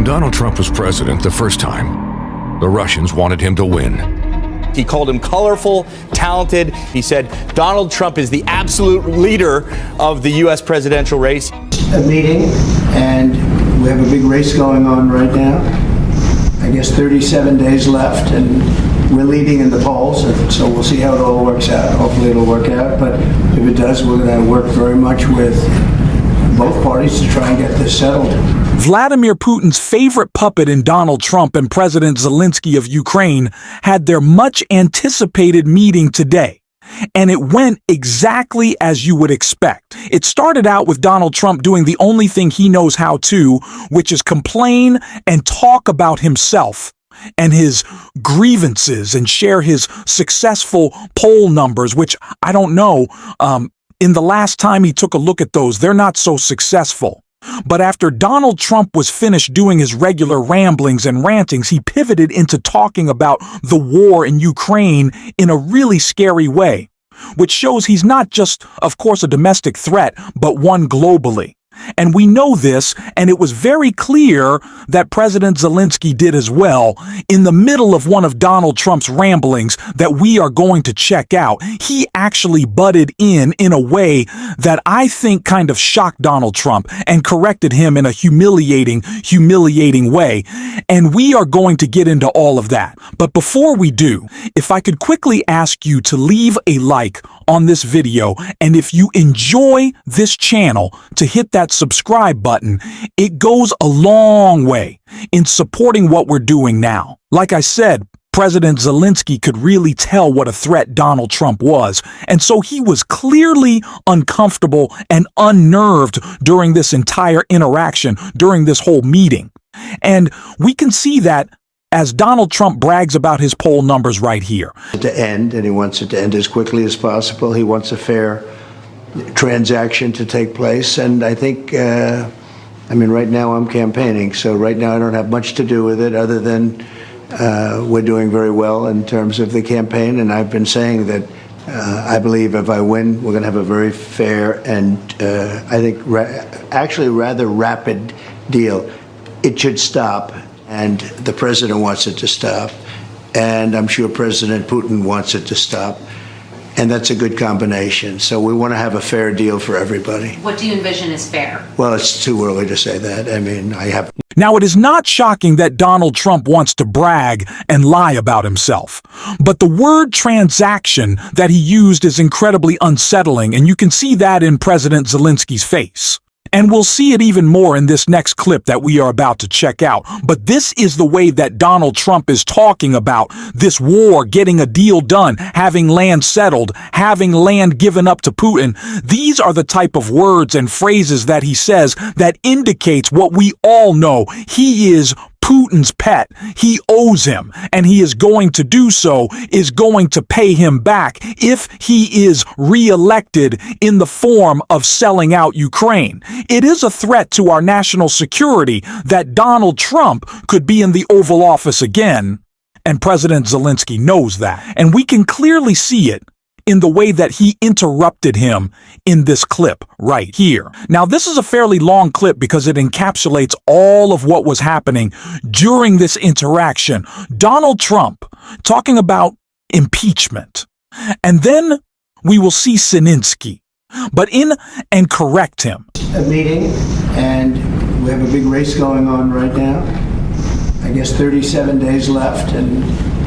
When Donald Trump was president the first time, the Russians wanted him to win. He called him colorful, talented. He said Donald Trump is the absolute leader of the U.S. presidential race. A meeting, and we have a big race going on right now. I guess 37 days left, and we're leading in the polls, and so we'll see how it all works out. Hopefully it'll work out, but if it does, we're going to work very much with both parties to try and get this settled. Vladimir Putin's favorite puppet in Donald Trump and President Zelensky of Ukraine had their much-anticipated meeting today. And it went exactly as you would expect. It started out with Donald Trump doing the only thing he knows how to, which is complain and talk about himself and his grievances and share his successful poll numbers, which I don't know. In the last time he took a look at those, they're not so successful. But after Donald Trump was finished doing his regular ramblings and rantings, he pivoted into talking about the war in Ukraine in a really scary way, which shows he's not just, of course, a domestic threat, but one globally. And we know this, and it was very clear that President Zelensky did as well. In the middle of one of Donald Trump's ramblings that we are going to check out, he actually butted in a way that I think kind of shocked Donald Trump and corrected him in a humiliating way. And we are going to get into all of that. But before we do, if I could quickly ask you to leave a like on this video, and if you enjoy this channel, to hit that subscribe button. It goes a long way in supporting what we're doing now. Like I said, President Zelensky could really tell what a threat Donald Trump was, and so he was clearly uncomfortable and unnerved during this entire interaction, during this whole meeting. And we can see that as Donald Trump brags about his poll numbers right here. To end, and he wants it to end as quickly as possible. He wants a fair transaction to take place, and I think, right now I'm campaigning, so right now I don't have much to do with it other than we're doing very well in terms of the campaign, and I've been saying that I believe if I win, we're going to have a very fair and I think actually rather rapid deal. It should stop, and the president wants it to stop, and I'm sure President Putin wants it to stop. And that's a good combination. So we want to have a fair deal for everybody. What do you envision as fair? Well, it's too early to say that. Now, it is not shocking that Donald Trump wants to brag and lie about himself. But the word transaction that he used is incredibly unsettling, and you can see that in President Zelensky's face. And we'll see it even more in this next clip that we are about to check out. But this is the way that Donald Trump is talking about this war, getting a deal done, having land settled, having land given up to Putin. These are the type of words and phrases that he says that indicates what we all know. He is Putin's pet. He owes him, and he is going to do so, is going to pay him back if he is reelected in the form of selling out Ukraine. It is a threat to our national security that Donald Trump could be in the Oval Office again, and President Zelensky knows that. And we can clearly see it in the way that he interrupted him in this clip right here. Now, this is a fairly long clip because it encapsulates all of what was happening during this interaction. Donald Trump talking about impeachment. And then we will see Zelensky, but and correct him. A meeting, and we have a big race going on right now. I guess 37 days left, and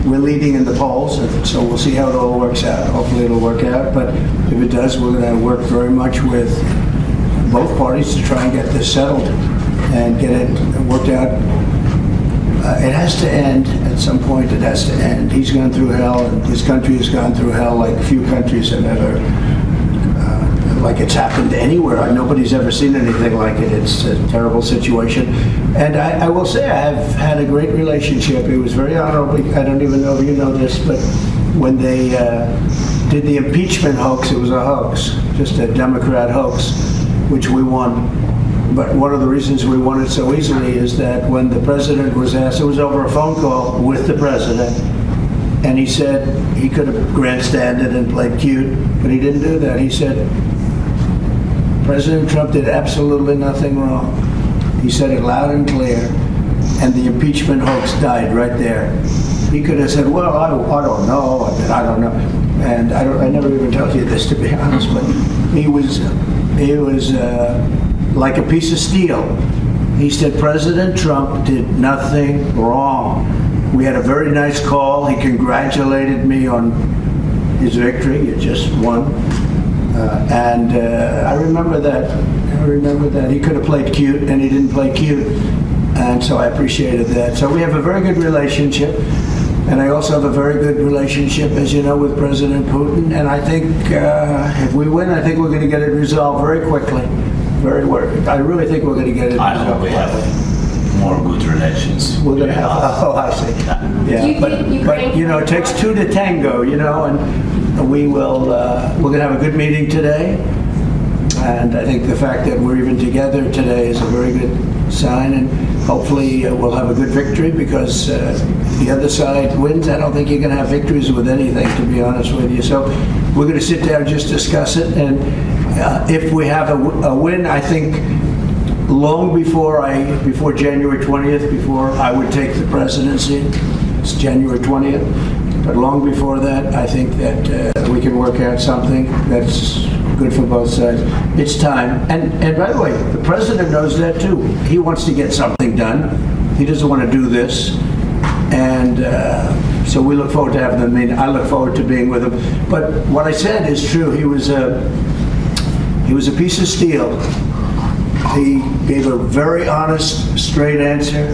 we're leading in the polls, and so we'll see how it all works out. Hopefully it'll work out, but if it does, we're going to work very much with both parties to try and get this settled and get it worked out. It has to end at some point. It has to end. He's gone through hell, and his country has gone through hell like few countries have ever, like it's happened anywhere. Nobody's ever seen anything like it. It's a terrible situation. And I will say I have had a great relationship. It was very honorable. I don't even know if you know this, but when they did the impeachment hoax, it was a hoax, just a Democrat hoax, which we won. But one of the reasons we won it so easily is that when the president was asked, it was over a phone call with the president, and he said he could have grandstanded and played cute, but he didn't do that. He said, President Trump did absolutely nothing wrong. He said it loud and clear. and the impeachment hoax died right there. He could have said, well, I don't know, I don't know. And I never even told you this, to be honest, but he was like a piece of steel. He said President Trump did nothing wrong. We had a very nice call. He congratulated me on his victory. He just won. And I remember that. He could have played cute, and he didn't play cute. And so I appreciated that. So we have a very good relationship. And I also have a very good relationship, as you know, with President Putin. And I think if we win, I think we're going to get it resolved very quickly. I really think we're going to get it resolved. I hope we have more good relations. We're going to have, oh, I see. Yeah, but you know, it takes two to tango, you know, and we're going to have a good meeting today. And I think the fact that we're even together today is a very good sign. And hopefully we'll have a good victory, because if the other side wins, I don't think you're going to have victories with anything, to be honest with you. So we're going to sit down and just discuss it. And if we have a win, I think long before January 20th, before I would take the presidency, it's January 20th, but long before that, I think that we can work out something that's good for both sides. It's time. And by the way, the president knows that too. He wants to get something done. He doesn't want to do this. And so we look forward to having them. I mean, I look forward to being with him. But what I said is true. He was a piece of steel. He gave a very honest, straight answer,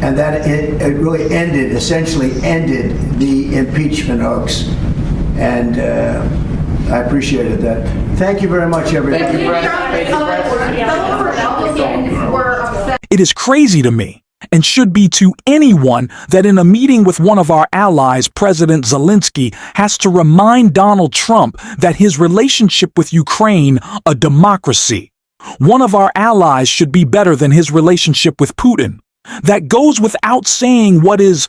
and that it really essentially ended the impeachment hoax. And I appreciated that. Thank you very much, everybody. It is crazy to me, and should be to anyone, that in a meeting with one of our allies, President Zelensky has to remind Donald Trump that his relationship with Ukraine a democracy. One of our allies should be better than his relationship with Putin. That goes without saying what is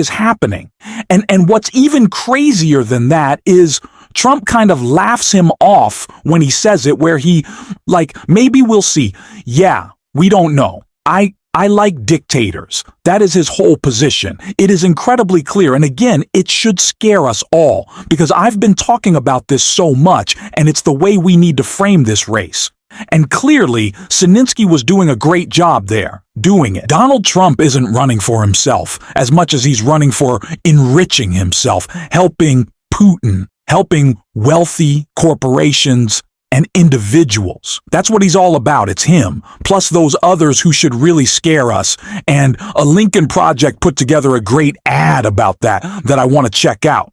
happening. And what's even crazier than that is Trump kind of laughs him off when he says it, where he, like, maybe we'll see. Yeah, we don't know. I like dictators. That is his whole position. It is incredibly clear. And again, it should scare us all, because I've been talking about this so much, and it's the way we need to frame this race. And clearly, Zelensky was doing a great job there, doing it. Donald Trump isn't running for himself as much as he's running for enriching himself, helping Putin, helping wealthy corporations and individuals. That's what he's all about. It's him, plus those others who should really scare us. And a Lincoln Project put together a great ad about that I want to check out.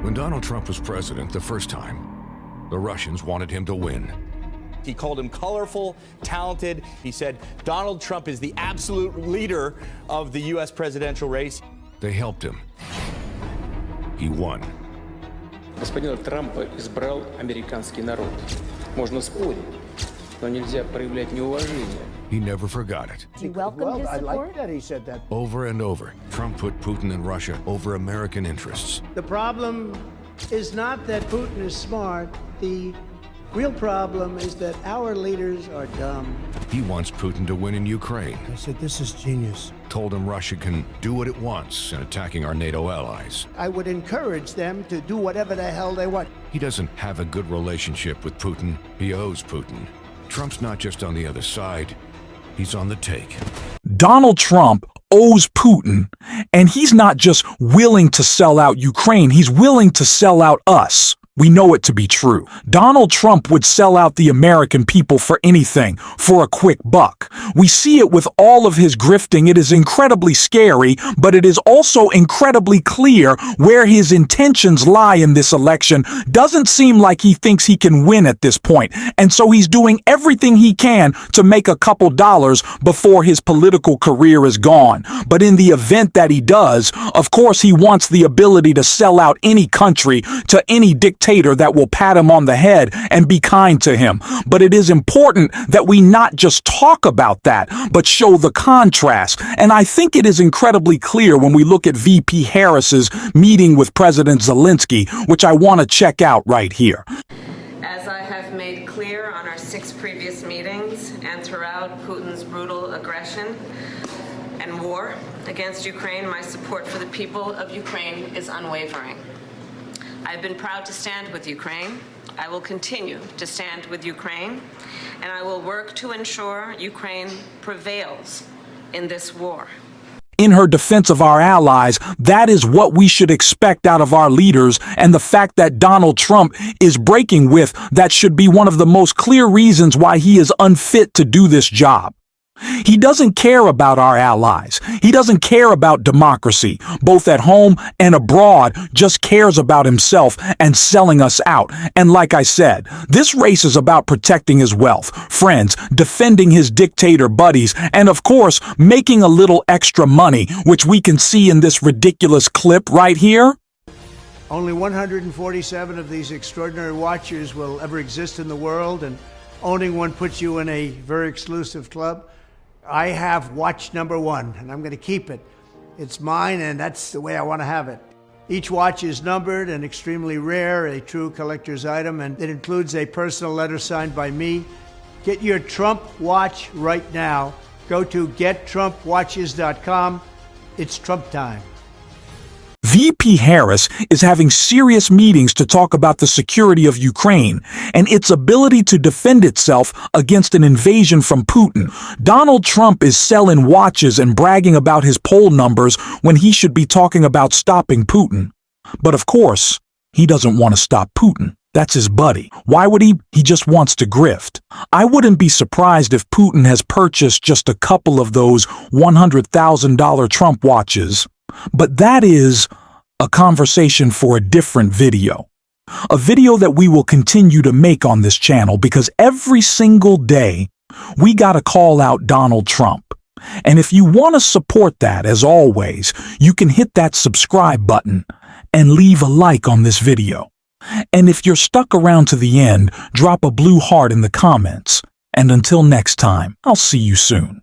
When Donald Trump was president the first time, the Russians wanted him to win. He called him colorful, talented. He said Donald Trump is the absolute leader of the U.S. presidential race. They helped him. He won. Господина Трампа избрал американский народ. Можно спорить, но нельзя проявлять неуважение. He never forgot it. He welcomed his I support. like that he said that. Over and over, Trump put Putin and Russia over American interests. The problem is not that Putin is smart. The real problem is that our leaders are dumb. He wants Putin to win in Ukraine. I said, this is genius. Told him Russia can do what it wants in attacking our NATO allies. I would encourage them to do whatever the hell they want. He doesn't have a good relationship with Putin. He owes Putin. Trump's not just on the other side, he's on the take. Donald Trump owes Putin, and he's not just willing to sell out Ukraine, he's willing to sell out us. We know it to be true. Donald Trump would sell out the American people for anything, for a quick buck. We see it with all of his grifting. It is incredibly scary, but it is also incredibly clear where his intentions lie in this election. Doesn't seem like he thinks he can win at this point. And so he's doing everything he can to make a couple dollars before his political career is gone. But in the event that he does, of course he wants the ability to sell out any country to any dictator that will pat him on the head and be kind to him. But it is important that we not just talk about that, but show the contrast. And I think it is incredibly clear when we look at VP Harris's meeting with President Zelensky, which I want to check out right here. As I have made clear on our 6 previous meetings and throughout Putin's brutal aggression, and war against Ukraine, my support for the people of Ukraine is unwavering. I've been proud to stand with Ukraine. I will continue to stand with Ukraine, and I will work to ensure Ukraine prevails in this war. In her defense of our allies, that is what we should expect out of our leaders, and the fact that Donald Trump is breaking with that should be one of the most clear reasons why he is unfit to do this job. He doesn't care about our allies. He doesn't care about democracy, both at home and abroad, just cares about himself and selling us out. And like I said, this race is about protecting his wealth, friends, defending his dictator buddies, and of course, making a little extra money, which we can see in this ridiculous clip right here. Only 147 of these extraordinary watches will ever exist in the world, and owning one puts you in a very exclusive club. I have watch number 1, and I'm going to keep it. It's mine, and that's the way I want to have it. Each watch is numbered and extremely rare, a true collector's item, and it includes a personal letter signed by me. Get your Trump watch right now. Go to gettrumpwatches.com. It's Trump time. VP Harris is having serious meetings to talk about the security of Ukraine and its ability to defend itself against an invasion from Putin. Donald Trump is selling watches and bragging about his poll numbers when he should be talking about stopping Putin. But of course, he doesn't want to stop Putin. That's his buddy. Why would he? He just wants to grift. I wouldn't be surprised if Putin has purchased just a couple of those $100,000 Trump watches. But that is a conversation for a different video. A video that we will continue to make on this channel because every single day we gotta call out Donald Trump. And if you want to support that, as always, you can hit that subscribe button and leave a like on this video. And if you're stuck around to the end, drop a blue heart in the comments. And until next time, I'll see you soon.